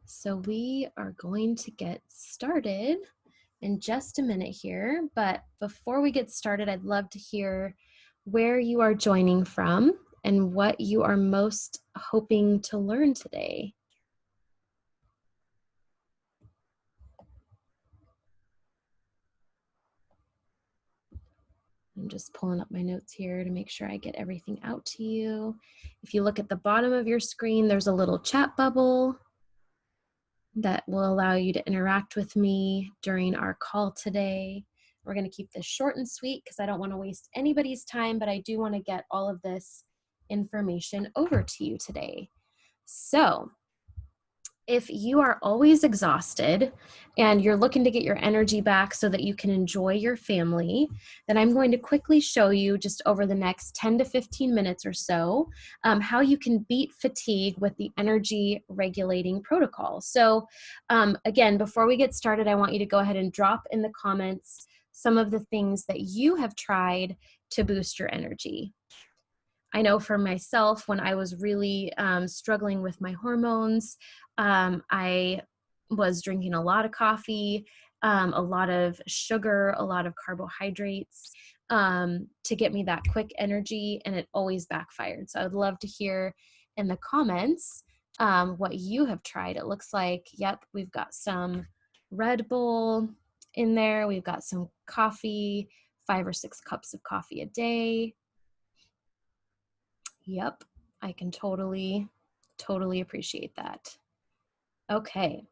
So we are going to get started in just a minute here, but before we get started, I'd love to hear where you are joining from and what you are most hoping to learn today. I'm just pulling up my notes here to make sure I get everything out to you. If you look at the bottom of your screen, there's a little chat bubble that will allow you to interact with me during our call today. We're going to keep this short and sweet because I don't want to waste anybody's time, but I do want to get all of this information over to you today. So, if you are always exhausted and you're looking to get your energy back so that you can enjoy your family, then I'm going to quickly show you just over the next 10 to 15 minutes or so how you can beat fatigue with the energy regulating protocol. So again, before we get started, I want you to go ahead and drop in the comments some of the things that you have tried to boost your energy. I know for myself, when I was really struggling with my hormones, I was drinking a lot of coffee, a lot of sugar, a lot of carbohydrates to get me that quick energy, and it always backfired. So I'd love to hear in the comments what you have tried. It looks like, yep, we've got some Red Bull in there. We've got some coffee, 5 or 6 cups of coffee a day. Yep, I can totally appreciate that. Okay,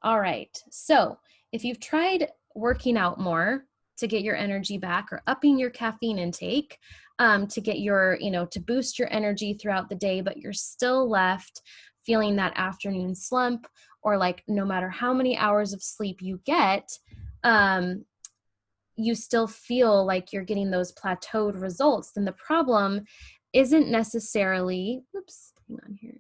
all right. So if you've tried working out more to get your energy back or upping your caffeine intake to get your, to boost your energy throughout the day, but you're still left feeling that afternoon slump, or like no matter how many hours of sleep you get, you still feel like you're getting those plateaued results, then the problem isn't necessarily, oops, hang on here.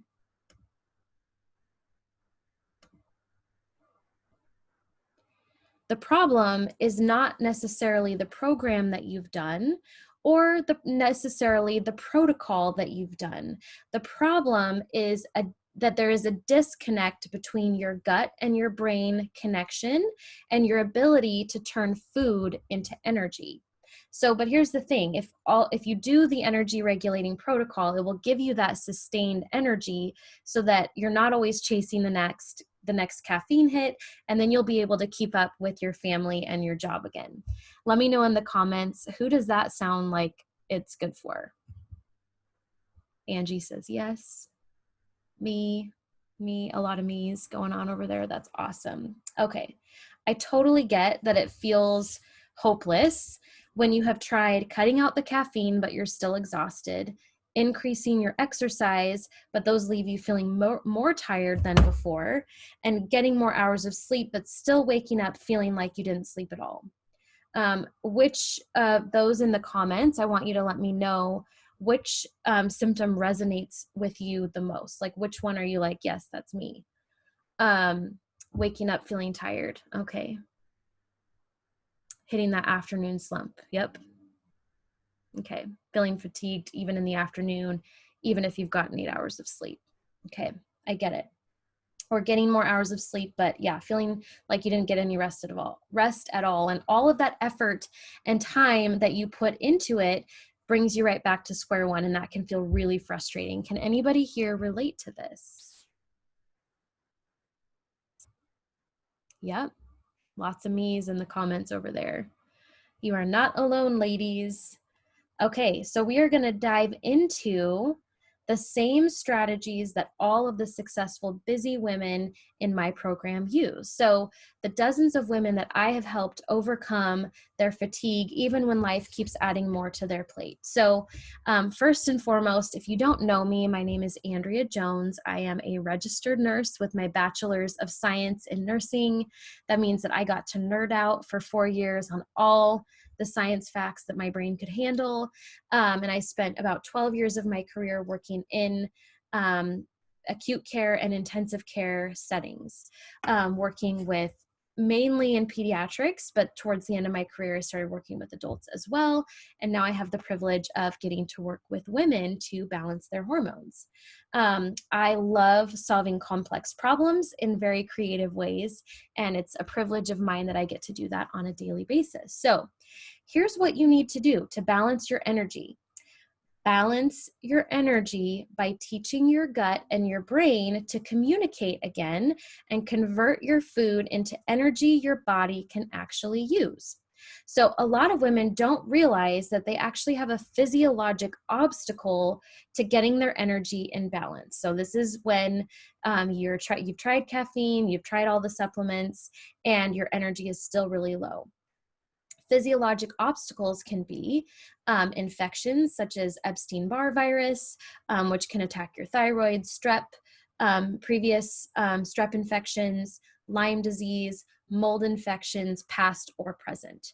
The problem is not necessarily the program that you've done or necessarily the protocol that you've done. The problem is that there is a disconnect between your gut and your brain connection and your ability to turn food into energy. So, but here's the thing, if you do the energy regulating protocol, it will give you that sustained energy so that you're not always chasing the next caffeine hit, and then you'll be able to keep up with your family and your job again. Let me know in the comments, who does that sound like it's good for? Angie says yes. Me, a lot of me's going on over there. That's awesome. Okay, I totally get that it feels hopeless when you have tried cutting out the caffeine, but you're still exhausted, increasing your exercise, but those leave you feeling more tired than before, and getting more hours of sleep, but still waking up feeling like you didn't sleep at all. Which of those in the comments, I want you to let me know which symptom resonates with you the most. Like, which one are you like, yes, that's me? Waking up feeling tired. Okay. Hitting that afternoon slump. Yep. Okay. Feeling fatigued even in the afternoon, even if you've gotten 8 hours of sleep. Okay. I get it. Or getting more hours of sleep, but yeah, feeling like you didn't get any rest at all. And all of that effort and time that you put into it brings you right back to square one, and that can feel really frustrating. Can anybody here relate to this? Yep, lots of me's in the comments over there. You are not alone, ladies. Okay, so we are going to dive into the same strategies that all of the successful busy women in my program use. So the dozens of women that I have helped overcome their fatigue, even when life keeps adding more to their plate. So first and foremost, if you don't know me, my name is Andrea Jones. I am a registered nurse with my bachelor's of science in nursing. That means that I got to nerd out for 4 years on all the science facts that my brain could handle. And I spent about 12 years of my career working in acute care and intensive care settings, working with mainly in pediatrics, but towards the end of my career, I started working with adults as well. And now I have the privilege of getting to work with women to balance their hormones. I love solving complex problems in very creative ways, and it's a privilege of mine that I get to do that on a daily basis. So here's what you need to do to balance your energy. Balance your energy by teaching your gut and your brain to communicate again and convert your food into energy your body can actually use. So a lot of women don't realize that they actually have a physiologic obstacle to getting their energy in balance. So this is when you've tried caffeine, you've tried all the supplements, and your energy is still really low. Physiologic obstacles can be infections such as Epstein-Barr virus, which can attack your thyroid, strep, previous strep infections, Lyme disease, mold infections, past or present.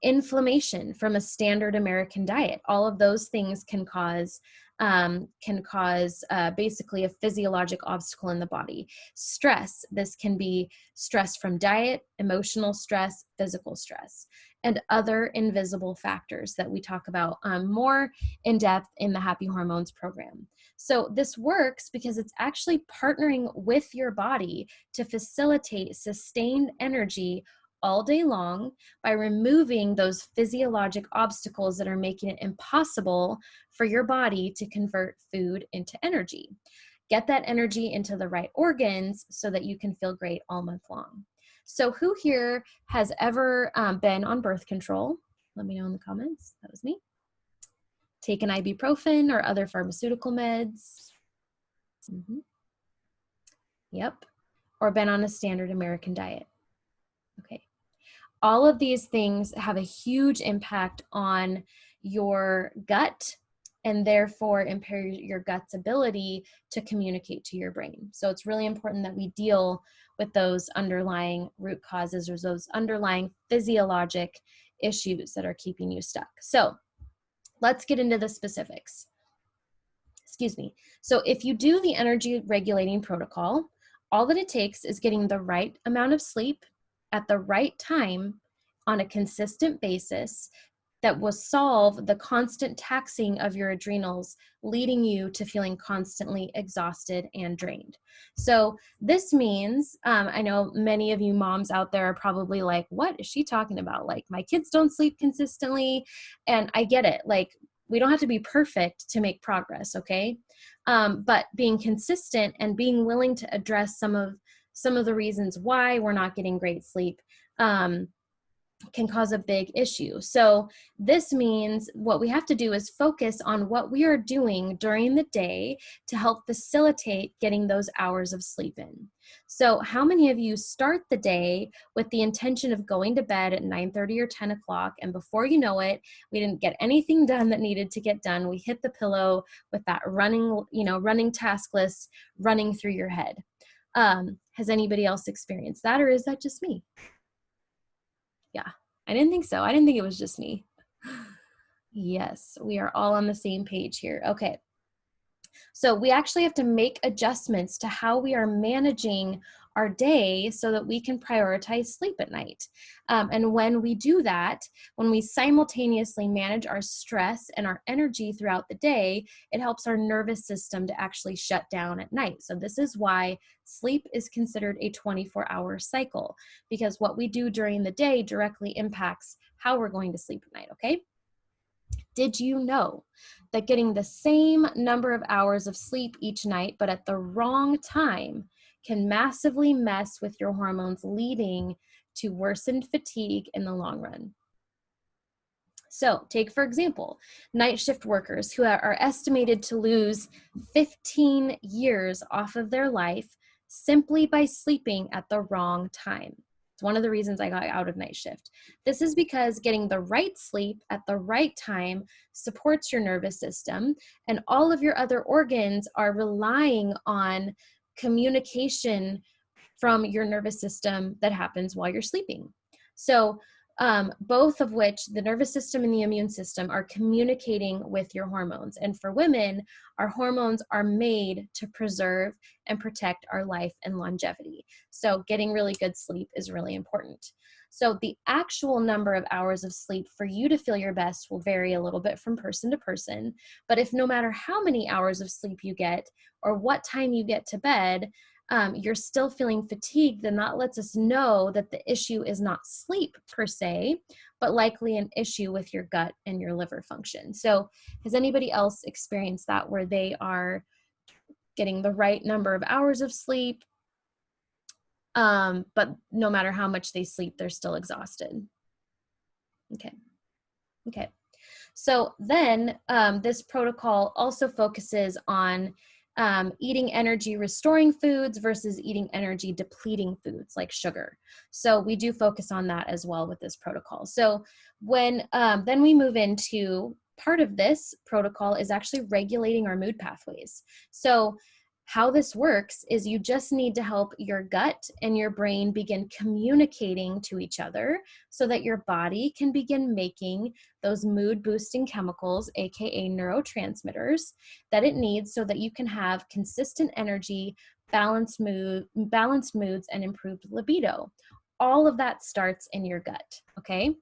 Inflammation from a standard American diet. All of those things can cause basically a physiologic obstacle in the body. Stress, this can be stress from diet, emotional stress, physical stress, and other invisible factors that we talk about more in depth in the Happy Hormones program. So this works because it's actually partnering with your body to facilitate sustained energy all day long by removing those physiologic obstacles that are making it impossible for your body to convert food into energy. Get that energy into the right organs so that you can feel great all month long. So who here has ever been on birth control? Let me know in the comments. That was me. Taken ibuprofen or other pharmaceutical meds? Yep. Or been on a standard American diet? Okay. All of these things have a huge impact on your gut and therefore impair your gut's ability to communicate to your brain. So it's really important that we deal with those underlying root causes or those underlying physiologic issues that are keeping you stuck. So let's get into the specifics. Excuse me. So if you do the energy regulating protocol, all that it takes is getting the right amount of sleep at the right time on a consistent basis that will solve the constant taxing of your adrenals, leading you to feeling constantly exhausted and drained. So this means, I know many of you moms out there are probably like, what is she talking about? Like, my kids don't sleep consistently. And I get it. Like, we don't have to be perfect to make progress, okay? But being consistent and being willing to address some of the reasons why we're not getting great sleep can cause a big issue. So this means what we have to do is focus on what we are doing during the day to help facilitate getting those hours of sleep in. So how many of you start the day with the intention of going to bed at 9:30 or 10 o'clock, and before you know it, we didn't get anything done that needed to get done. We hit the pillow with that running task list running through your head. Has anybody else experienced that, or is that just me? Yeah, I didn't think so. I didn't think it was just me. Yes, we are all on the same page here. Okay. So we actually have to make adjustments to how we are managing our day so that we can prioritize sleep at night. And when we do that, when we simultaneously manage our stress and our energy throughout the day, it helps our nervous system to actually shut down at night. So this is why sleep is considered a 24-hour cycle, because what we do during the day directly impacts how we're going to sleep at night, okay? Did you know that getting the same number of hours of sleep each night, but at the wrong time, can massively mess with your hormones, leading to worsened fatigue in the long run? So take, for example, night shift workers who are estimated to lose 15 years off of their life simply by sleeping at the wrong time. It's one of the reasons I got out of night shift. This is because getting the right sleep at the right time supports your nervous system, and all of your other organs are relying on communication from your nervous system that happens while you're sleeping. So both of which the nervous system and the immune system are communicating with your hormones. And for women, our hormones are made to preserve and protect our life and longevity. So getting really good sleep is really important. So the actual number of hours of sleep for you to feel your best will vary a little bit from person to person. But if no matter how many hours of sleep you get or what time you get to bed, you're still feeling fatigued, then that lets us know that the issue is not sleep per se, but likely an issue with your gut and your liver function. So has anybody else experienced that where they are getting the right number of hours of sleep, but no matter how much they sleep, they're still exhausted? Okay. Okay. So then this protocol also focuses on eating energy restoring foods versus eating energy depleting foods like sugar. So we do focus on that as well with this protocol. So when then we move into part of this protocol is actually regulating our mood pathways. So how this works is you just need to help your gut and your brain begin communicating to each other so that your body can begin making those mood boosting chemicals, aka neurotransmitters, that it needs so that you can have consistent energy, balanced moods, and improved libido. All of that starts in your gut, okay?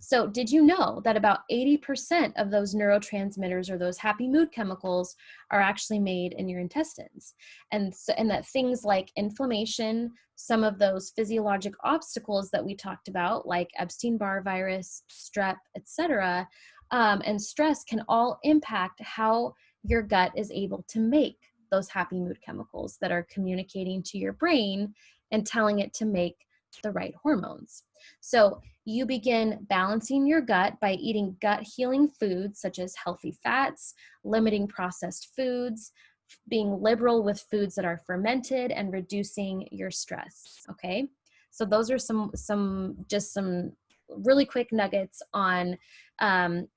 So did you know that about 80% of those neurotransmitters or those happy mood chemicals are actually made in your intestines? And that things like inflammation, some of those physiologic obstacles that we talked about, like Epstein-Barr virus, strep, etc., and stress can all impact how your gut is able to make those happy mood chemicals that are communicating to your brain and telling it to make the right hormones. So you begin balancing your gut by eating gut healing foods such as healthy fats, limiting processed foods, being liberal with foods that are fermented, and reducing your stress. Okay, so those are some really quick nuggets on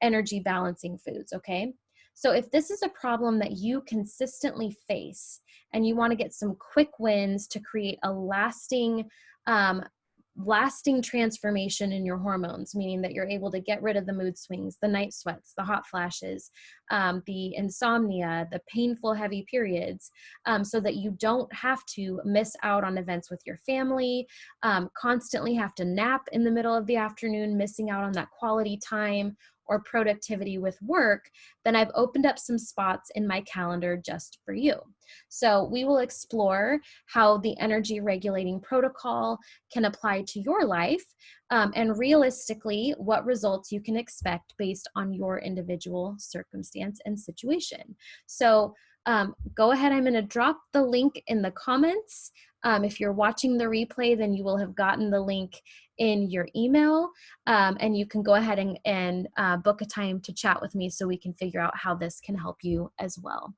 energy balancing foods. Okay, so if this is a problem that you consistently face and you want to get some quick wins to create a um, lasting transformation in your hormones, meaning that you're able to get rid of the mood swings, the night sweats, the hot flashes, the insomnia, the painful heavy periods, so that you don't have to miss out on events with your family, constantly have to nap in the middle of the afternoon, missing out on that quality time or productivity with work, then I've opened up some spots in my calendar just for you. So we will explore how the energy regulating protocol can apply to your life, and realistically what results you can expect based on your individual circumstance and situation. So go ahead, I'm going to drop the link in the comments. If you're watching the replay, then you will have gotten the link in your email, and you can go ahead and book a time to chat with me so we can figure out how this can help you as well.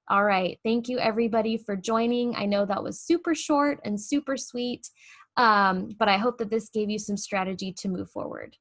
All right, thank you everybody for joining. I know that was super short and super sweet, but I hope that this gave you some strategy to move forward.